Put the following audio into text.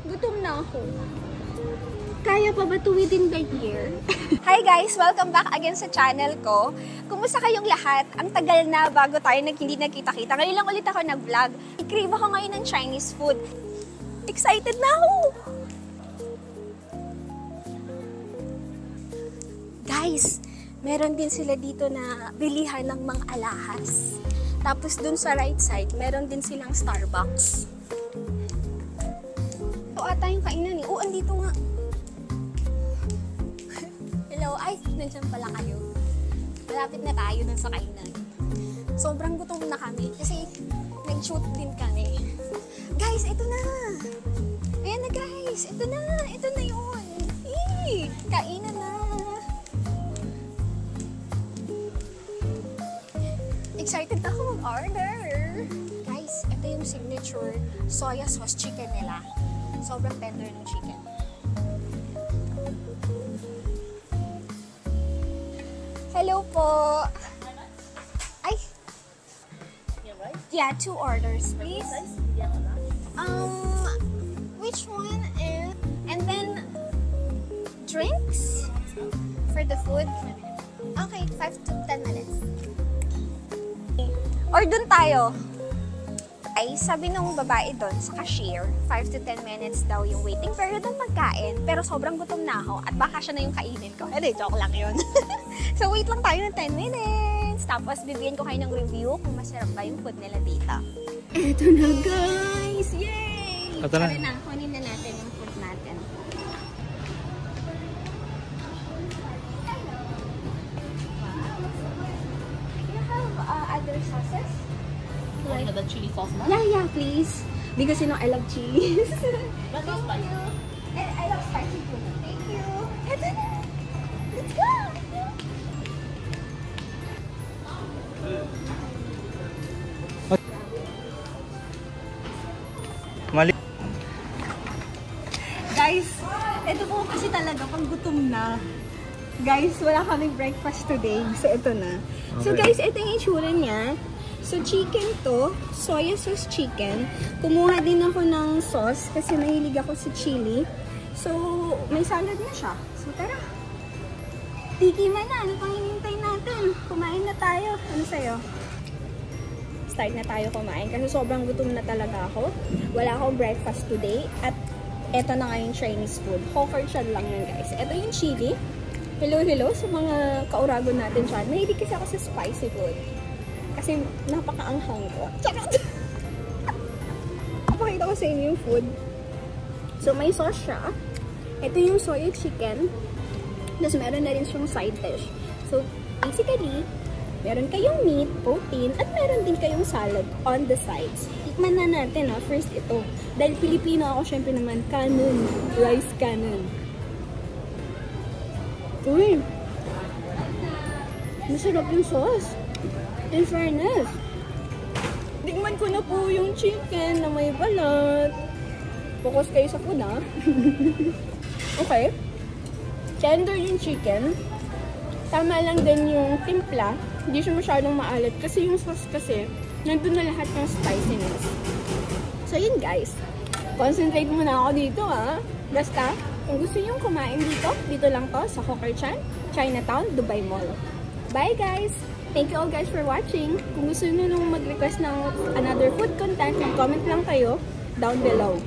Gutom na ako. Kaya pa ba to within the year? Hi guys! Welcome back again sa channel ko. Kumusta kayong lahat? Ang tagal na bago tayo hindi nagkita-kita. Ngayon lang ulit ako nag-vlog. I-crave ako ngayon ng Chinese food. Excited na ako! Guys, meron din sila dito na bilihan ng mga alahas. Tapos dun sa right side, meron din silang Starbucks. Ito ata yung kainan eh. Oh, andito nga. Hello, ay, nandiyan pala kayo. Malapit na tayo dun sa kainan. Sobrang gutom na kami kasi nag-shoot din kami. Guys, ito na! Ayan na guys! Ito na! Ito na yun! Eee! Kainan na! Excited na ako mag-order! Guys, ito yung signature soya sauce chicken nila. Sobrang tender ng chicken. Hello po! Ay! Yeah, 2 orders, please. Which one is... And then, drinks? For the food? Okay, 5 to 10 minutes. Or dun tayo. Ay, sabi nung babae doon sa cashier, 5 to 10 minutes daw yung waiting period ng pagkain. Pero sobrang gutom na ako at baka siya na yung kainin ko. Hindi, joke lang yun. So, wait lang tayo ng 10 minutes. Tapos, bibigyan ko kayo ng review kung masarap ba yung food nila dito. Eto na, guys! Yay! Tara na, kunin na natin yung food natin. Do you have other sauces? Like the chili sauce now? Yeah, please. Because you know I love cheese. But no spicy. And I love spicy food. Thank you. Eto na! Let's go! Mali. Guys, ito po kasi talaga pang gutom na. Guys, wala kaming breakfast today. So, ito na. Okay. So, guys, ito yung itsura niya. So, chicken to. Soya sauce chicken. Kumuha din ako ng sauce kasi mahilig ako sa chili. So, may salad na siya. So, tara. Tikiman na. Ano pang hinintay natin? Kumain na tayo. Ano sa'yo? Start na tayo kumain kasi sobrang gutom na talaga ako. Wala akong breakfast today. At eto na nga yung Chinese food. Hawker chan lang yun, guys. Eto yung chili. Hello sa mga kaurago natin dyan. Mahilig kasi ako sa spicy food. Kasi napakaanghang ko. Charot! Papakita ko sa inyo yung food. So, may sauce siya. Ito yung soy chicken. Tapos, meron na rin siyang side dish. So, basically, meron kayong meat, protein, at meron din kayong salad on the sides. Tikman na natin, ha. First, ito. Dahil Pilipino ako, syempre naman, kanon. Rice kanon. Uy! Masarap yung sauce. In fairness. Tingnan ko na po yung chicken na may balat. Focus kayo sa food, ha? Okay. Tender yung chicken. Tama lang din yung timpla. Hindi siya masyadong maalat. Kasi yung sauce kasi, nandun na lahat ng spiciness. So, yun guys. Concentrate muna ako dito, ha? Basta, kung gusto nyo kumain dito lang to sa Hawker Chan, Chinatown, Dubai Mall. Bye guys! Thank you all guys for watching. Kung gusto nyo nung mag-request ng another food content, comment lang kayo down below.